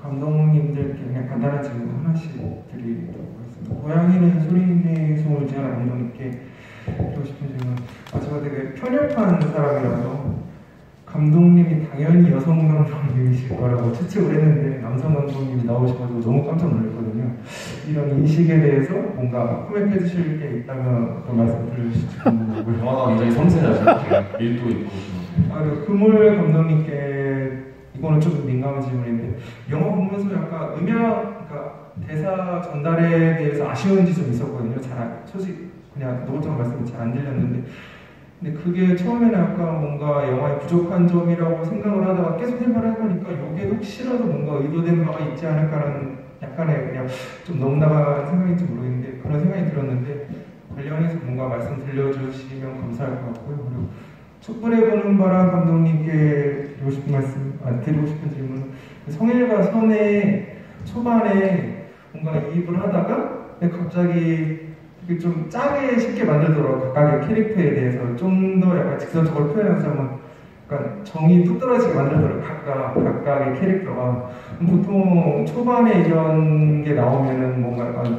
감독님들께 그냥 간단한 질문 하나씩 드리도록 하겠습니다. 고양이는 소리내 송을 지은 감독님께 드리고 싶은 질문. 제가 되게 편협한 사람이라서 감독님이 당연히 여성 감독님이실 거라고 추측을 했는데 남성 감독님이 나오셔가지고 너무 깜짝 놀랐거든요. 이런 인식에 대해서 뭔가 코멘트 해주실 게 있다면 또 말씀 드려주시면 영화가 굉장히 섬세하죠. 밀도 있고. 그리고 금물 감독님께 이거는 좀 민감한 질문인데 영화 보면서 약간 그러니까 대사 전달에 대해서 아쉬운 지점이 있었거든요. 솔직히 그냥 노골적인 말씀이 잘 안 들렸는데 근데 그게 처음에는 약간 뭔가 영화의 부족한 점이라고 생각을 하다가 계속 생각을 해보니까 이게 혹시라도 뭔가 의도된 바가 있지 않을까라는 약간의 그냥 좀 너무 나간 생각인지 모르겠는데 그런 생각이 들었는데 관련해서 뭔가 말씀 들려주시면 감사할 것 같고요. 그리고 촛불에 보는 바람 감독님께 드리고 싶은 질문은 성일과 선의 초반에 뭔가 이입을 하다가 갑자기 좀 짜게 쉽게 만들더라고요. 각각의 캐릭터에 대해서 좀 더 약간 직선적으로 표현하자면 약간 정이 뚝 떨어지게 만들더라고요. 각각의 캐릭터가. 보통 초반에 이런 게 나오면은 뭔가 약간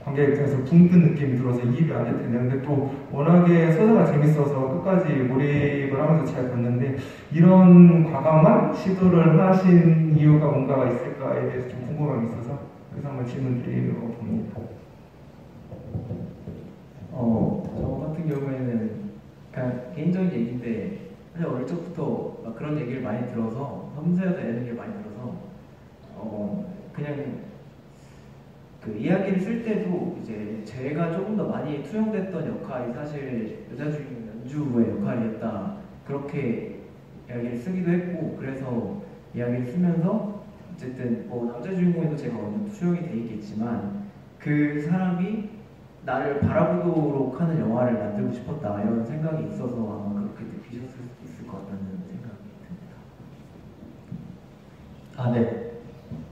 관객 입장에서 붕 뜬 느낌이 들어서 이입이 안 될 텐데 근데 또 워낙에 서사가 재밌어서 끝까지 몰입을 하면서 잘 봤는데 이런 과감한 시도를 하신 이유가 뭔가가 있을까에 대해서 좀 궁금함이 있어서 그래서 한번 질문 드리려고 봅니다. 저 같은 경우에는 그냥 개인적인 얘기인데 사실 어릴 적부터 막 그런 얘기를 많이 들어서 섬세하다 이런 얘기를 많이 들어서 그냥 그 이야기를 쓸 때도 이제 제가 조금 더 많이 투영됐던 역할이 사실 여자 주인공 연주의 역할이었다 그렇게 이야기를 쓰기도 했고 그래서 이야기를 쓰면서 어쨌든 남자 주인공에도 제가 어느 정도 투영이 돼 있겠지만 그 사람이 나를 바라보도록 하는 영화를 만들고 싶었다 이런 생각이 있어서 아마 그렇게 느끼셨을 수도 있을 것 같다는 생각이 듭니다. 네.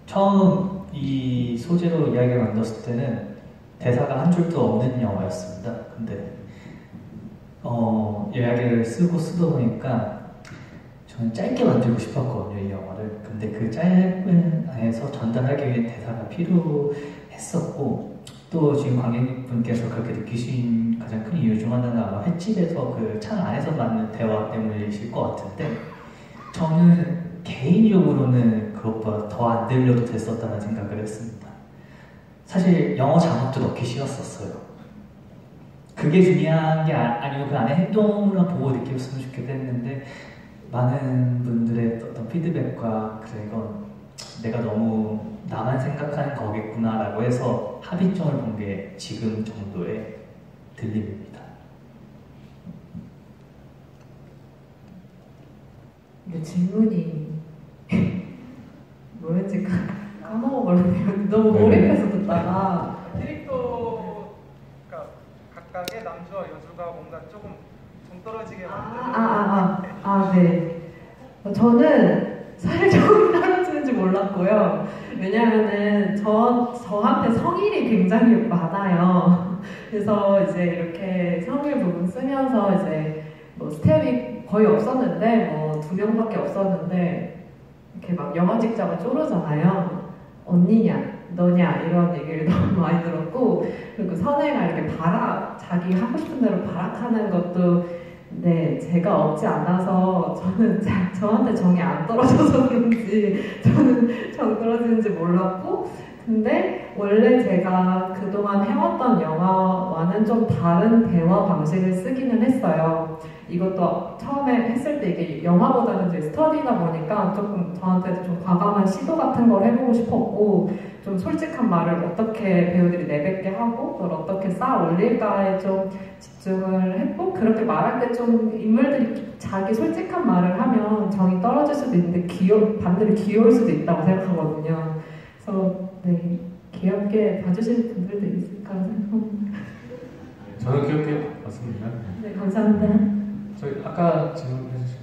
처음 이 소재로 이야기를 만들었을 때는 대사가 한 줄도 없는 영화였습니다. 근데 이야기를 쓰다 보니까 저는 짧게 만들고 싶었거든요, 이 영화를. 근데 그 짧은 안에서 전달하기 위해 대사가 필요했었고 또 지금 관객분께서 그렇게 느끼신 가장 큰 이유 중 하나는 아마 횟집에서 그 창 안에서 맞는 대화 때문이실 것 같은데 저는 개인적으로는 그것보다 더 안 들려도 됐었다는 생각을 했습니다. 사실 영어 자막도 넣기 싫었었어요. 그게 중요한 게 아니고 그 안에 행동을 보고 느꼈으면 좋겠는데 많은 분들의 어떤 피드백과 그래 이건 내가 너무 나만 생각하는 거겠구나 라고 해서 합의점을 본 게 지금 정도의 들림입니다. 근데 질문이 뭐였지? 까먹어버렸네요. 너무 몰입해서 듣다가 캐릭터 각각의 남주와 여주가 뭔가 조금 정 떨어지게 만드는 네. 저는 사실 정이 떨어지는지 몰랐고요. 왜냐면은 저한테 성일이 굉장히 많아요. 그래서 이제 이렇게 성일 부분 쓰면서 이제 스텝이 거의 없었는데 2명밖에 없었는데 이렇게 막 영화 찍자가 쪼르잖아요. 언니냐, 너냐 이런 얘기를 너무 많이 들었고 그리고 선혜가 이렇게 자기 하고 싶은 대로 발악하는 것도 제가 없지 않아서 저한테 정이 안 떨어져서 그런지 저는 정 떨어지는지 몰랐고 근데 원래 제가 그동안 해왔던 영화와는 좀 다른 대화 방식을 쓰기는 했어요. 이것도 처음에 했을 때 이게 영화보다는 이제 스터디다 보니까 조금 저한테도 좀 과감한 시도 같은 걸 해보고 싶었고 좀 솔직한 말을 어떻게 배우들이 내뱉게 하고 그걸 어떻게 쌓아 올릴까에 좀 집중을 했고 그렇게 말할 때 좀 인물들이 자기 솔직한 말을 하면 정이 떨어질 수도 있는데 반대로 귀여울 수도 있다고 생각하거든요. 그래서 귀엽게 봐주시는 분들도 있을까 생각합니다. 저는 귀엽게 봤습니다. 네, 감사합니다. 저희 아까 질문해 주신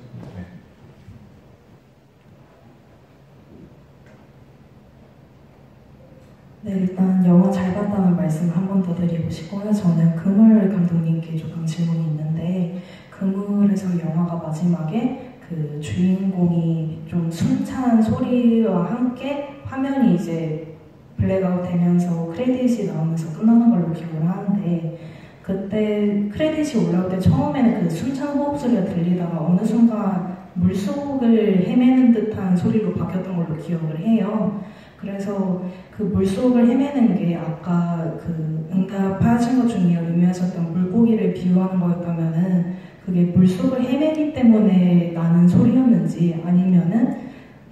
네, 일단 영화 잘 봤다는 말씀을 한 번 더 드리고 싶고요. 저는 그물 감독님께 조금 질문이 있는데, 그물에서 영화가 마지막에 그 주인공이 좀 숨찬 소리와 함께 화면이 이제 블랙아웃 되면서 크레딧이 나오면서 끝나는 걸로 기억을 하는데, 그때 크레딧이 올라올 때 처음에는 그 숨찬 호흡 소리가 들리다가 어느 순간 물속을 헤매는 듯한 소리로 바뀌었던 걸로 기억을 해요. 그래서 그 물속을 헤매는 게 아까 그 응답하신 것 중에 의미하셨던 물고기를 비유하는 거였다면은 그게 물속을 헤매기 때문에 나는 소리였는지, 아니면은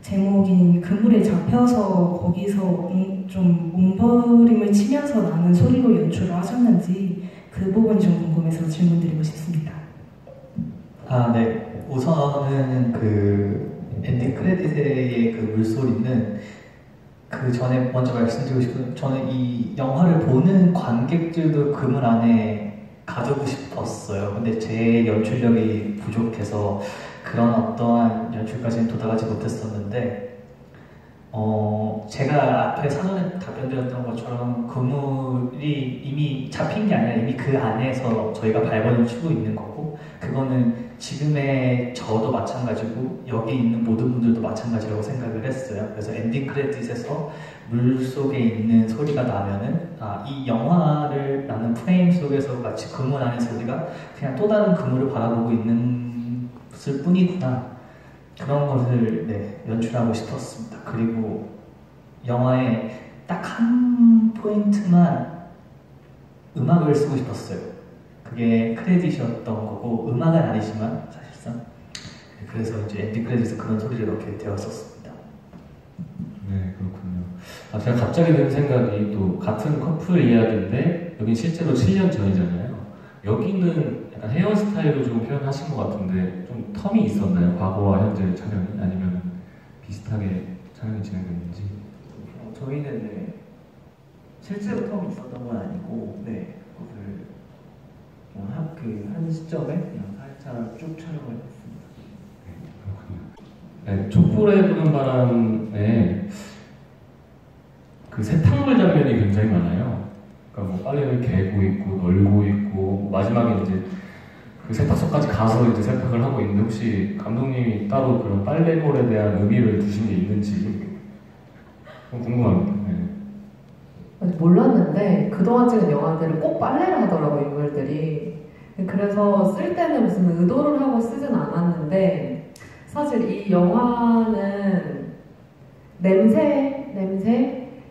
제목인 그물에 잡혀서 거기서 좀 몸부림을 치면서 나는 소리로 연출을 하셨는지 그 부분이 좀 궁금해서 질문드리고 싶습니다. 네. 우선은 그 엔딩 크레딧의 그 물소리는 그 전에 먼저 말씀드리고 싶은, 저는 이 영화를 보는 관객들도 그물 안에 가두고 싶었어요. 근데 제 연출력이 부족해서 그런 어떠한 연출까지는 도달하지 못했었는데, 제가 앞에 사전에 답변드렸던 것처럼 그물이 이미 잡힌 게 아니라 이미 그 안에서 저희가 발버둥 치고 있는 거고, 그거는 지금의 저도 마찬가지고 여기 있는 모든 분들도 마찬가지라고 생각을 했어요. 그래서 엔딩 크레딧에서 물속에 있는 소리가 나면은 이 영화를 나는 프레임 속에서 마치 그물 안에서 우리가 그냥 또 다른 그물을 바라보고 있는 것일 뿐이구나, 그런 것을 연출하고 싶었습니다. 그리고 영화에 딱 한 포인트만 음악을 쓰고 싶었어요. 그게 크레딧이었던 거고, 음악은 아니지만 사실상. 그래서 이제 엔딩 크레딧에 그런 소리를 넣게 되었었습니다. 네, 그렇군요. 제가 갑자기 든 생각이, 또 같은 커플 이야기인데 여긴 실제로 7년 전이잖아요. 여기는 약간 헤어스타일로 좀 표현하신 것 같은데 좀 텀이 있었나요? 과거와 현재 촬영이? 아니면 비슷하게 촬영이 진행됐는지? 저희는 실제로 텀이 있었던 건 아니고, 그것을 한 시점에 그냥 살짝 쭉 촬영을 했습니다. 그렇군요. 촛불에 부는 바람에 그 세탁물 장면이 굉장히 많아요. 그러니까 뭐 빨래를 개고 있고 널고 있고, 마지막에 이제 그 세탁소까지 가서 이제 세탁을 하고 있는데, 혹시 감독님이 따로 그런 빨래물에 대한 의미를 두신 게 있는지 좀 궁금합니다. 몰랐는데 그동안 찍은 영화들은 꼭 빨래를 하더라고요, 인물들이. 그래서 쓸 때는 무슨 의도를 하고 쓰진 않았는데, 사실 이 영화는 냄새?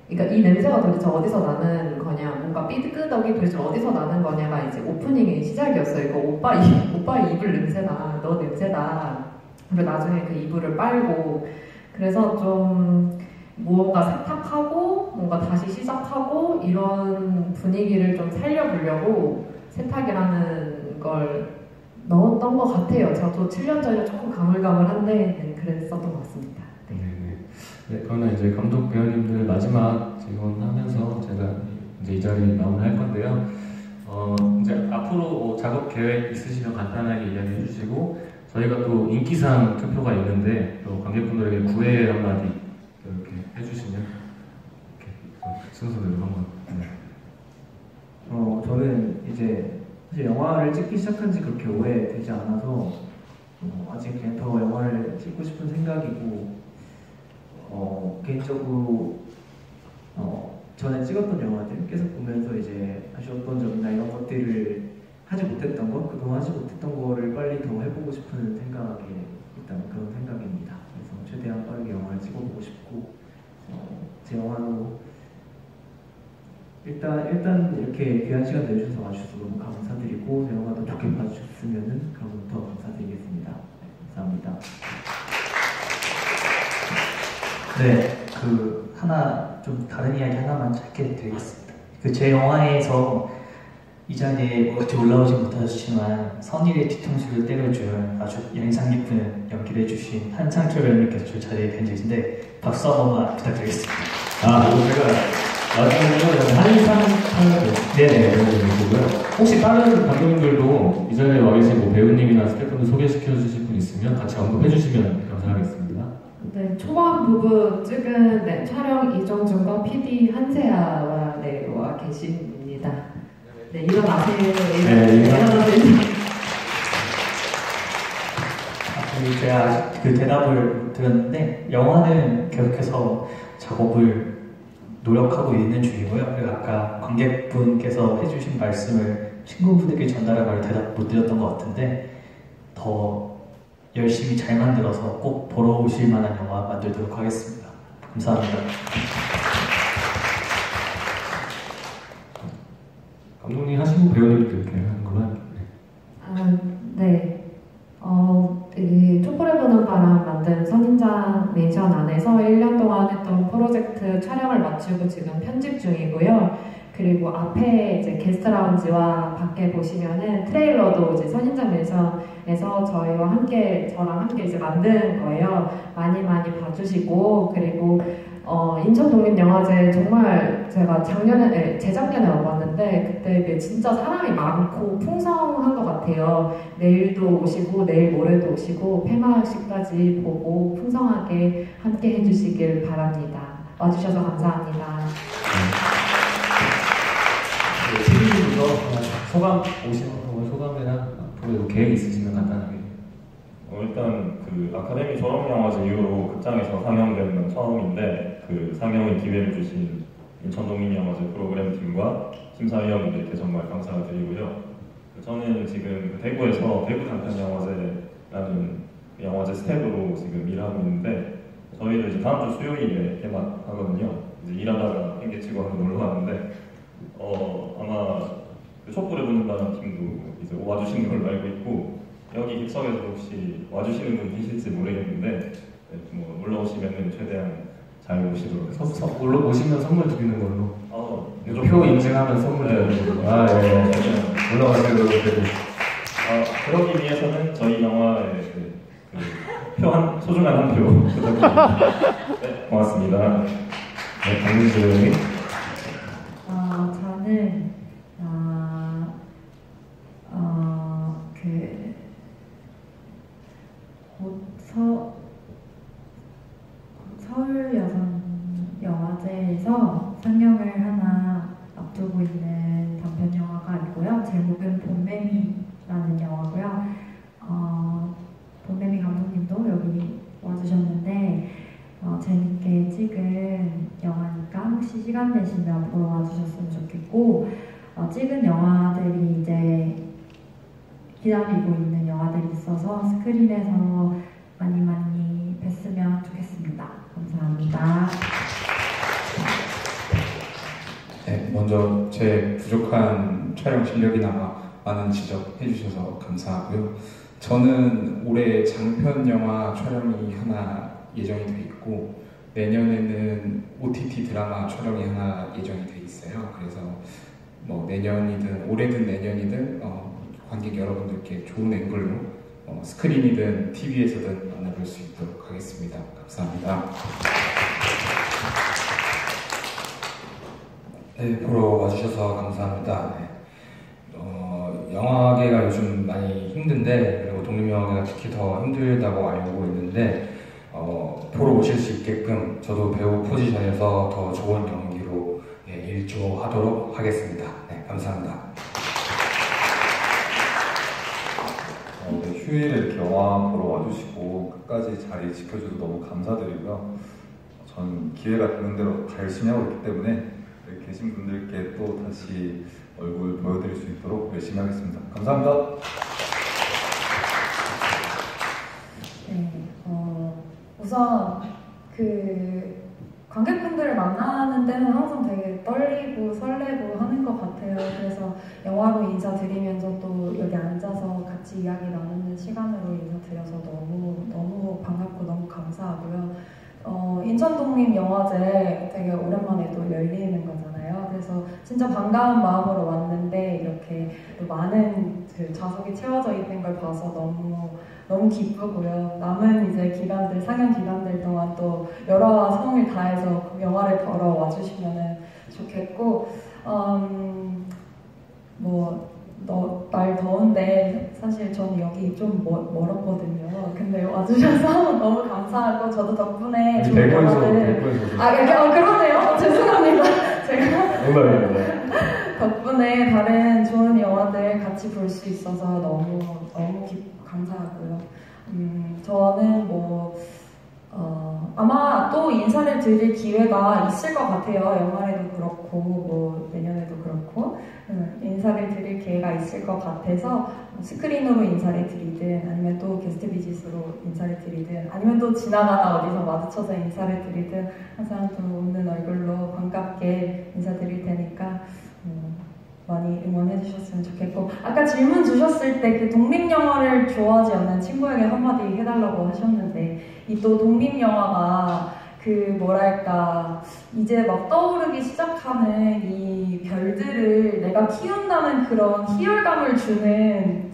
그러니까 이 냄새가 도대체 어디서 나는 거냐, 뭔가 삐끗덕이 도대체 어디서 나는 거냐가 이제 오프닝의 시작이었어요. 이거 오빠의 이불 냄새다, 너 냄새다. 그리고 나중에 그 이불을 빨고, 그래서 좀 뭔가 세탁하고 뭔가 다시 시작하고 이런 분위기를 좀 살려보려고 세탁이라는 걸 넣었던 것 같아요. 저도 7년 전에 조금 가물가물한데 그랬었던 것 같습니다. 네, 그러면 이제 감독 배우님들 마지막 질문하면서 제가 이제 이 자리에 마무리할 건데요. 이제 앞으로 작업 계획 있으시면 간단하게 이야기해 주시고, 저희가 또 인기상 투표가 있는데 또 관객분들에게 구애 한마디 이렇게 해주시면 이렇게 순서대로 한번. 저는 이제 사실 영화를 찍기 시작한 지 그렇게 오래되지 않아서 아직 그냥 더 영화를 찍고 싶은 생각이고, 개인적으로 전에 찍었던 영화들 계속 보면서 이제 아쉬웠던 점이나 이런 것들을 하지 못했던 거, 그동안 하지 못했던 거를 빨리 더 해보고 싶은 생각에 일단 그런 생각입니다. 그래서 최대한 빠르게 영화를 찍어보고 싶고, 제 영화도 일단 이렇게 귀한 시간 내주셔서 와주셔서 너무 감사드리고, 제 영화도 좋게 봐주셨으면 그럼 더 감사드리겠습니다. 감사합니다. 네, 그 하나 좀 다른 이야기 하나만 짧게 드리겠습니다. 그 제 영화에서 이 자리에 같이 올라오지 못하셨지만 선일의 뒤통수를 때려준 아주 인상 깊은 연기를 해주신 한상철 배우님께서 저 자리에 계신데 박수 한 번만 부탁드리겠습니다. 그리고 제가 마지막으로 한상 네네. 배우님이고요. 혹시 다른 감독님들도 이 자리에 와 계신 배우님이나 스태프분들 소개시켜 주실 분 있으면 같이 언급해 주시면 감사하겠습니다. 네, 네, 초반 부분 찍은 촬영 이정준과 PD 한세아와 와 계십니다. 네, 일어나세요. 일어나세요. 제가 그 대답을 드렸는데 영화는 계속해서 작업을 노력하고 있는 중이고요. 그리고 아까 관객분께서 해주신 말씀을 친구분들께 전달하고 대답 못 드렸던 것 같은데 더 열심히 잘 만들어서 꼭 보러 오실 만한 영화 만들도록 하겠습니다. 감사합니다. 감독님 하시고 배우님도 이렇게 하는 거만. 네. 이 촛불에 부는 바람 만든 선인장 내전 안에서 1년 동안 했던 프로젝트 촬영을 마치고 지금 편집 중이고요. 그리고 앞에 이제 게스트 라운지와 밖에 보시면은 트레일러도 이제 선인장 내전에서 저랑 함께 이제 만든 거예요. 많이 봐주시고, 그리고 인천 독립영화제 정말 제가 재작년에 와봤는데 그때 진짜 사람이 많고 풍성한 것 같아요. 내일도 오시고 내일 모레도 오시고 폐막식까지 보고 풍성하게 함께 해주시길 바랍니다. 와주셔서 감사합니다. TV부터 소감 오시는 소감이나 앞으로 계획 있으시면 간단하게. 일단 그 아카데미 졸업영화제 이후로 극장에서 상영되는 건 처음인데 그 상영의 기회를 주신 인천독립영화제 프로그램 팀과 심사위원분들께 정말 감사드리고요. 저는 지금 대구에서 대구 단편영화제라는 영화제 스텝으로 지금 일하고 있는데 저희도 이제 다음 주 수요일에 개막하거든요. 이제 일하다가 팽개치고 한번 놀러 왔는데 아마 그 촛불에 부는 바람 팀도 이제 와주시는 걸로 알고 있고 여기 객석에서 혹시 와주시는 분 계실지 모르겠는데 뭐 놀러 오시면은 최대한 잘 오시도록 놀러 오시면 선물 드리는 걸로. 표 인증하면 선물 드리는 걸로. 올라가시도록 되고. 그러기 위해서는 저희 영화의 소중한 한 표 부탁드립니다. 네, 고맙습니다. 네, 강민주. 저는 서울여성영화제에서 상영을 하나 앞두고 있는 단편 영화가 있고요. 제목은 봄매미라는 영화고요. 봄매미 감독님도 여기 와주셨는데 재밌게 찍은 영화니까 혹시 시간 되시면 보러 와주셨으면 좋겠고 찍은 영화들이 이제 기다리고 있는 영화들이 있어서 스크린에서 많이 뵀으면 좋겠습니다. 감사합니다. 네, 먼저 제 부족한 촬영 실력이나마 많은 지적해 주셔서 감사하고요. 저는 올해 장편 영화 촬영이 하나 예정이 돼 있고 내년에는 OTT 드라마 촬영이 하나 예정이 돼 있어요. 그래서 뭐 내년이든 올해든 내년이든 관객 여러분들께 좋은 앵글로 스크린이든 TV에서든 만나볼 수 있도록 하겠습니다. 감사합니다. 네, 보러 와주셔서 감사합니다. 네. 영화계가 요즘 많이 힘든데 그리고 독립영화계가 특히 더 힘들다고 알고 있는데 보러 오실 수 있게끔 저도 배우 포지션에서 더 좋은 연기로 일조하도록 하겠습니다. 네, 감사합니다. 휴일에 이렇게 영화 보러 와주시고 끝까지 자리 지켜줘서 너무 감사드리고요. 저는 기회가 되는 대로 다 열심히 하고 있기 때문에 여기 계신 분들께 또 다시 얼굴 보여드릴 수 있도록 열심히 하겠습니다. 감사합니다. 네, 우선 그 관객분들을 만나는 때는 항상 되게 떨리고 설레고 하는 것 같아요. 그래서 영화로 인사드리면서 또 여기 앉아서 같이 이야기 나누는 시간으로 인사드려서 너무 반갑고 너무 감사하고요. 인천독립영화제 되게 오랜만에 또 열리는 거잖아요. 그래서 진짜 반가운 마음으로 왔는데 이렇게 또 많은 그 좌석이 채워져 있는 걸 봐서 너무 기쁘고요. 남은 이제 기간들, 상영 기간들 동안 또 여러 성을 다해서 영화를 보러 와주시면 좋겠고, 뭐 날 더운데 사실 저는 여기 좀 멀었거든요. 근데 와주셔서 너무 감사하고 저도 덕분에 좋은 영화를 그러네요. 죄송합니다. 제가 덕분에 다른 좋은 영화들 같이 볼 수 있어서 너무 감사하고요. 저는 아마 또 인사를 드릴 기회가 있을 것 같아요. 연말에도 그렇고 내년에도 그렇고 인사를 드릴 기회가 있을 것 같아서 스크린으로 인사를 드리든 아니면 또 게스트 비짓으로 인사를 드리든 아니면 또 지나가다 어디서 마주쳐서 인사를 드리든 항상 또 웃는 얼굴로 반갑게 인사드릴 테니까 많이 응원해 주셨으면 좋겠고, 아까 질문 주셨을 때 그 독립영화를 좋아하지 않는 친구에게 한마디 해달라고 하셨는데, 이 또 독립영화가 이제 막 떠오르기 시작하는 이 별들을 내가 키운다는 그런 희열감을 주는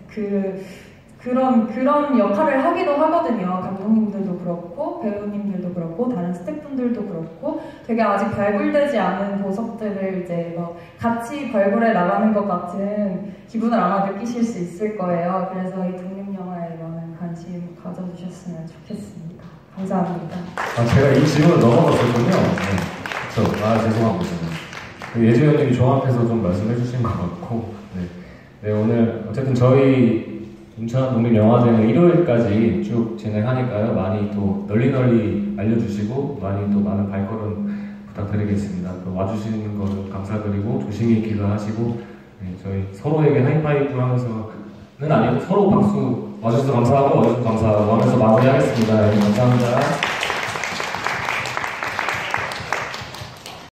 그런 역할을 하기도 하거든요. 감독님들도 그렇고 배우님들도 그렇고 다른 스태프분들도 그렇고 되게 아직 발굴되지 않은 보석들을 이제 막 같이 발굴해 나가는 것 같은 기분을 아마 느끼실 수 있을 거예요. 그래서 이 독립영화에 많은 관심 가져주셨으면 좋겠습니다. 감사합니다. 제가 이 질문을 넘어갔었군요. 네. 죄송합니다. 예주연님이 종합해서 좀 말씀해 주신 것 같고, 네, 오늘 어쨌든 저희 인천 독립영화제는 일요일까지 쭉 진행하니까요. 많이 또 널리 알려주시고 많이 또 많은 발걸음 부탁드리겠습니다. 또 와주시는 거는 감사드리고 조심히 귀가하시고 저희 서로에게 하이파이브 하면서는 아니고 서로 박수 와주셔서 감사하고 와주셔서 감사하고 하면서 마무리하겠습니다. 감사합니다.